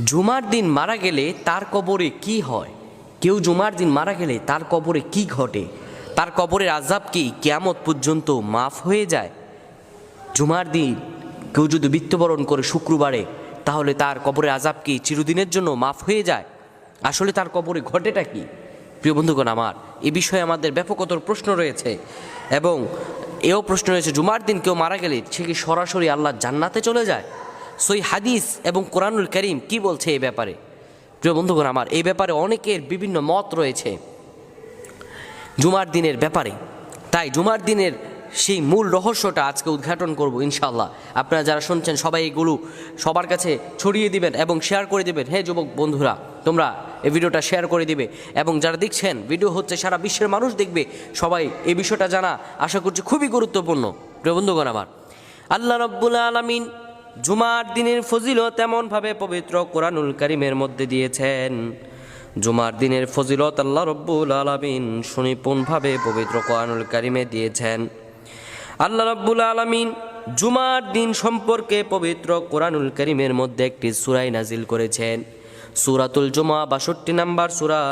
জুমার দিন মারা গেলে তার কবরে কি হয়? কেউ জুমার দিন মারা গেলে তার কবরে কি ঘটে? তার কবরের আযাব কি কিয়ামত পর্যন্ত মাফ হয়ে যায়? জুমার দিন কেউ যদি মৃত্যুবরণ করে শুক্রবারে, তাহলে তার কবরের আযাব কি চিরদিনের জন্য মাফ হয়ে যায়? আসলে তার কবরে ঘটেটা কি? প্রিয় বন্ধুগণ আমার, এ বিষয়ে আমাদের ব্যাপকতর প্রশ্ন রয়েছে এবং এও প্রশ্ন রয়েছে, জুমার দিন কেউ মারা গেলে সে কি সরাসরি আল্লাহর জান্নাতে চলে যায়? সই হাদিস এবং কোরআনুল কারীম কি বলছে এই ব্যাপারে? প্রিয় বন্ধুগণ আমার, এই ব্যাপারে অনেকের বিভিন্ন মত রয়েছে জুমার দিনের ব্যাপারে। তাই জুমার দিনের সেই মূল রহস্যটা আজকে উদ্ঘাটন করব ইনশাআল্লাহ। আপনারা যারা শুনছেন সবাই এগুলো সবার কাছে ছড়িয়ে দিবেন এবং শেয়ার করে দিবেন। হে যুবক বন্ধুরা, তোমরা এই ভিডিওটা শেয়ার করে দিবে এবং যারা দেখছেন ভিডিও হচ্ছে সারা বিশ্বের মানুষ দেখবে, সবাই এই বিষয়টা জানা আশা করছি খুবই গুরুত্বপূর্ণ। প্রিয় বন্ধুগণ আমার, আল্লাহ রাব্বুল আলামিন জুমার দিনের ফজিলত এমনভাবে পবিত্র কোরআনুল কারীমের মধ্যে দিয়েছেন। জুমার দিনের ফজিলত আল্লাহ রাব্বুল আলামিন সুনিপুণভাবে পবিত্র কোরআনুল কারীমে দিয়েছেন। আল্লাহ রাব্বুল আলামিন জুমার দিন সম্পর্কে পবিত্র কোরআনুল কারীমের মধ্যে একটি সূরা নাজিল করেছেন, সূরাতুল জুমা, ৬২ নম্বর সূরা।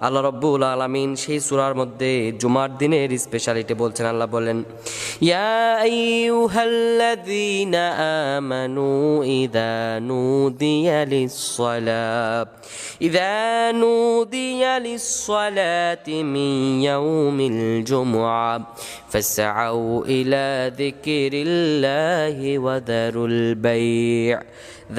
আল্লাহ রাব্বুল আলামিন সেই সূরার মধ্যে জুমার দিনের স্পেশালিটি বলছেন। আল্লাহ বলেন, ইয়া আইয়ুহাল্লাযীনা আমানু ইযা নুদিয়া লিস-সালাতি মিন ইয়াউমিল জুমআ ফাসআউ ইলা যিকরিল্লাহি ওয়া দারুল বাই',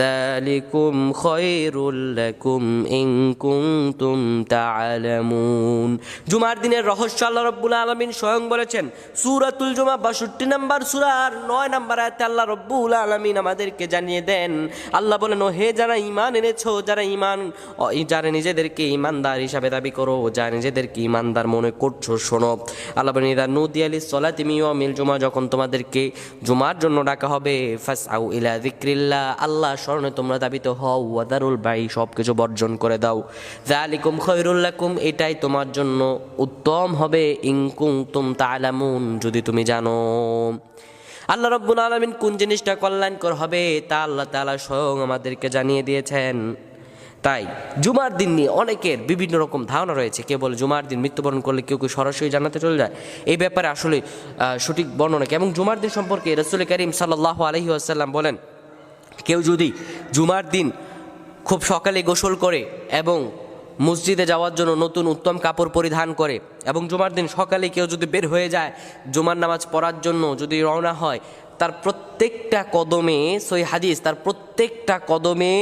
যালিকুম খায়রুল লাকুম ইন কুনতুম তা'লামুন। জুমার দিনের রহস্য আল্লাহ রাব্বুল আলামিন স্বয়ং বলেছেন। সূরাতুল জুমা ৬২ নম্বর সূরার ৯ নম্বর আয়াতে আল্লাহ রাব্বুল আলামিন আমাদেরকে জানিয়ে দেন, আল্লাহ বলেন, ও হে যারা ঈমান এনেছো, যারা নিজেদেরকে ঈমানদার হিসাবে দাবি করো, যারা নিজেদেরকে ঈমানদার মনে করছো, শোনো। আল্লাহ বলেন, ইযা নুদিয়া লিস-সালাতি মিন ইয়াউমিল জুমআ, যখন তোমাদেরকে জুমার জন্য ডাকা হবে, ফাসআউ ইলা যিকরিল্লাহ, আল্লাহ স্মরণে তোমরা দাবিত হও, ওয়া দারুল বাই', সব কিছু বর্জন করে দাও, যালিকুম খায়রুল লাকুম, এটাই তোমার জন্য উত্তম হবে, ইন কুনতুম তা'লামুন, যদি তুমি জানো। আল্লাহ রাব্বুল আলামিন কোন জিনিসটা কল্যাণকর হবে তা আল্লাহ তাআলা স্বয়ং আমাদেরকে জানিয়ে দিয়েছেন। তাই জুমার দিন নিয়ে অনেকের বিভিন্ন রকম ধারণা রয়েছে। কেউ বলে জুমার দিন মৃত্যুবরণ করলে কেউ কেউ সরাসরি জান্নাতে চলে যায়। এই ব্যাপারে আসলে সঠিক বর্ণনা কি? এবং জুমার দিন সম্পর্কে রাসূল কারীম সাল্লাল্লাহু আলাইহি ওয়াসাল্লাম বলেন, কেউ যদি জুমার দিন খুব সকালে গোসল করে এবং মসজিদে যাওয়ার জন্য নতুন উত্তম কাপড় পরিধান করে এবং জুমার দিন সকালে কেউ যদি বের হয়ে যায় জুমার নামাজ পড়ার জন্য, যদি রওনা হয়, তার প্রত্যেকটা কদমে, সহিহ হাদিস, তার প্রত্যেকটা কদমে